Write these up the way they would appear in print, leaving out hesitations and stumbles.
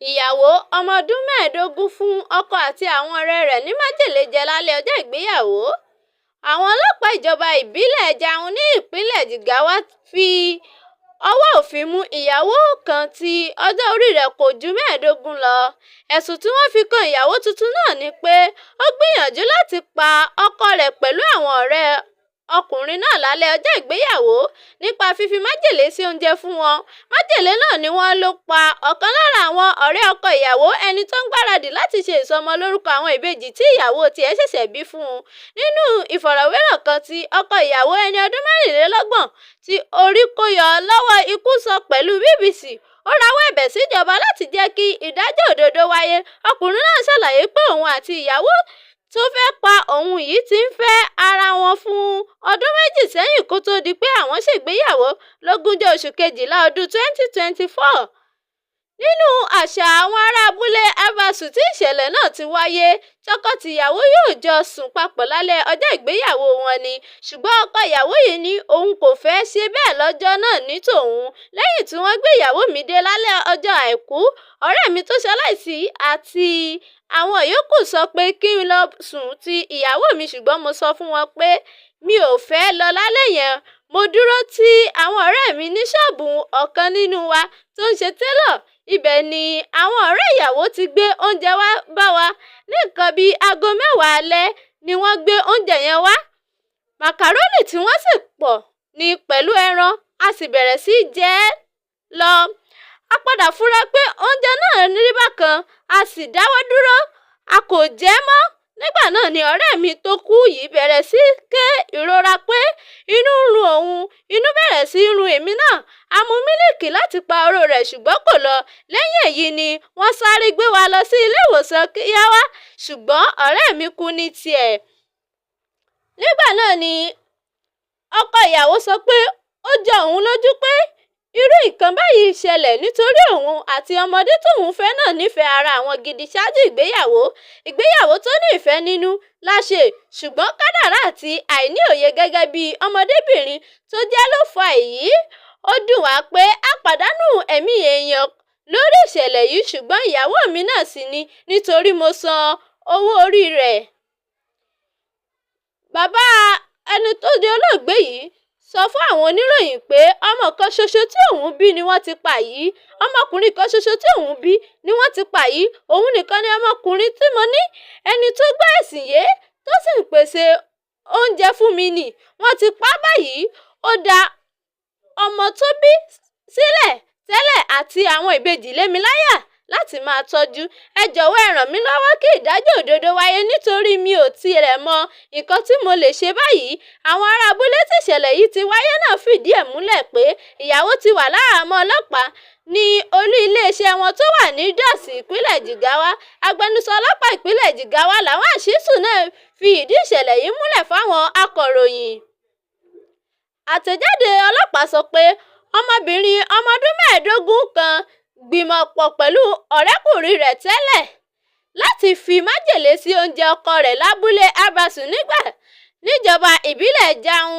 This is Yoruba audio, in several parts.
Ìyàwó ọmọ ọdún 15 fún ọkọ àti àwọn ọ̀rẹ́ rẹ̀ ní májèlé jẹ lálẹ́ ọjọ́ ìgbéyàwó. Àwọn ọlọ́pàá ìjọba ìbílẹ̀ Jaun ní ìpínlẹ̀ Jigawa fi ọwọ́ òfin mú ìyàwó kan tí ọjọ́ orí rẹ̀ kò ju 15 lọ. Ẹ̀sùn tí wọ́n fi kan ìyàwó tuntun náà ni pé ó gbìyànjú láti pa ọkọ rẹ̀ pẹ̀lú àwọn ọ̀rẹ́ ọkùnrin náà lálẹ́ ọjọ́ ìgbéyàwó nípa fífi májèlé sí oúnjẹ fún wọn. Májèlé náà ni wọ́n lò pa ọ̀kan lára àwọn ọ̀rẹ́ ọkọ ìyàwó, ẹni tó ń gbáradì láti ṣe ìsọmọlórúkọ àwọn ìbejì tí ìyàwó tiẹ̀ ṣẹ̀ṣẹ̀ bí fún un. Nínú ìfọ̀rọ̀wérọ̀ kan tí ọkọ ìyàwó ẹni ọdún 24 tí orí kó yọ lọ́wọ́ ikú sọ pẹ̀lú BBC, ó rawọ́ ẹ̀bẹ̀ síjọba láti jẹ́ kí ìdájọ́ òdodo wáyé. Ọkùnrin náà ṣàlàyé pé òun àti ìyàwó tó fẹ́ pa òun yìí ti ń fẹ́ ara wọn fún ọdún 2 sẹ́yìn kó tó di pé àwọn ṣègbéyàwó lógúnjọ́ oṣù kejìlá ọdún 2024. Nínú àṣà àwọn ará abúlé Abasu tí ìṣẹ̀lẹ̀ náà ti wáyé, tọkọ-tìyàwó yóò jọ sùn papọ̀ lálẹ́ ọjọ́ ìgbéyàwó wọn ni, ṣùgbọ́n ọkọ ìyàwó yìí ní òun kò fẹ́ ṣe bẹ́ẹ̀ lọ́jọ́ náà ní tòun. Lẹ́yìn tí wọ́n gbé ìyàwó mi dé lálẹ́ ọjọ́ Àìkú, ọ̀rẹ́ mi tó ṣaláìsí àti àwọn yòókù sọ pé kí n lọ sùn ti ìyàwó mi, ṣùgbọ́n mo sọ fún wọn pé mi ò fẹ́ lọ lálẹ́ yẹn. Mo dúró ti àwọn ọ̀rẹ́ mi ní ṣọ́ọ̀bù ọ̀kan nínú wa tó ń ṣe télọ̀. Ibẹ̀ ni àwọn ọ̀rẹ́ ìyàwó ti gbé oúnjẹ wá bá wa. Ní nǹkan bíi aago 10 alẹ́ ni wọ́n gbé oúnjẹ yẹn wá. Màkàrónì tí wọ́n sè pọ̀ ní pẹ̀lú ẹran, a sì bẹ̀rẹ̀ sí jẹ ẹ́ lọ. A padà fura pé oúnjẹ náà rí bákan, a sì dáwọ́ dúró, a kò jẹ ẹ́ mọ́. Nígbà náà ni ọ̀rẹ́ mi tó kú yìí bẹ̀rẹ̀ sí ké ìrora pé inú ń run òun, inú bẹ̀rẹ̀ sí run èmi náà. A mu mílìkì láti pa oró rẹ̀ ṣùgbọ́n kò lọ. Lẹ́yìn èyí ni wọ́n sáré gbé wa lọ sí ilé ìwòsàn Iyawo, ṣùgbọ́n ọ̀rẹ́ mi kú ní tiẹ̀. Nígbà náà ni ọkọ ìyàwó sọ pé ó jọ òun lójú pé irú nǹkan báyìí ṣẹlẹ̀ nítorí òun àti ọmọdé tóun fẹ́ náà nífẹ̀ẹ́ ara àwọn gidi ṣáájú ìgbéyàwó tó ní ìfẹ́ nínú la ṣe, ṣùgbọ́n kádàrá àti àìní òye gẹ́gẹ́ bí ọmọdébìnrin tó jẹ́ ló fa èyí. Ó dùn wá pé a pàdánù ẹ̀mí èèyàn lórí ìṣẹ̀lẹ̀ yìí, ṣùgbọ́n ìyàwó mi náà sì ni nítorí mo san owó orí rẹ̀. Bàbá ẹni tó di olóògbé yìí sọ fún àwọn oníròyìn pé ọmọ kan ṣoṣo tí òun bí ni wọ́n ti pa yìí. Ọmọkùnrin kan ṣoṣo tí òun bí ni wọ́n ti pa yìí. Òun nìkan ni ọmọkùnrin tí mo ní. Ẹni tó gbọ́ ẹ̀sìn yé tó sì ń pèsè oúnjẹ fún mi nì, wọ́n ti pa báyìí. Ó dá ọmọ tó bí sílẹ̀ tẹ́lẹ̀ àti àwọn ìbejì lé mi láyà láti máa tọ́jú. Ẹ jọ̀wọ́ ẹ ràn mí lọ́wọ́ kí ìdájọ́ òdodo wáyé nítorí mi ò tiẹ̀ mọ nǹkan tí mo lè ṣe báyìí. Àwọn ará abúlé tí ìṣẹ̀lẹ̀ yìí ti wáyé náà fìdí ẹ̀ múlẹ̀ pé ìyàwó ti wà láhàámọ́ ọlọ́pàá ní olú iléeṣẹ́ wọn tó wà ní Jos, ìpínlẹ̀ Jigawa. Agbẹnusọ ọlọ́pàá ìpínlẹ̀ Jigawa Lawan Shisu náà fi ìdí ìṣẹ̀lẹ̀ yìí múlẹ̀ fáwọn akọ̀ròyìn. Àtẹ̀jáde ọlọ́pàá sọ pé ọmọbìnrin ọmọ ọdún 15 kan gbìmọ̀ pọ̀ pẹ̀lú ọ̀rẹ́kùnrin rẹ̀ tẹ́lẹ̀ láti fi májèlé sí oúnjẹ ọkọ rẹ̀ lábúlé Abasu níjọba ìbílẹ̀ Jaun.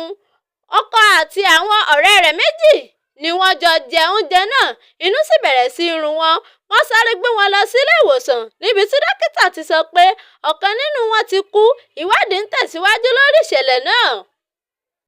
Ọkọ àti àwọn ọ̀rẹ́ rẹ̀ méjì ni wọ́n jọ jẹ oúnjẹ náà, inú sì bẹ̀rẹ̀ sí run wọn. Wọ́n sáré gbé wọn lọ sílé ìwòsàn níbi tí dókítà ti sọ pé ọ̀kan nínú wọn ti kú. Ìwádìí ń tẹ̀síwájú lórí ìṣẹ̀lẹ̀ náà.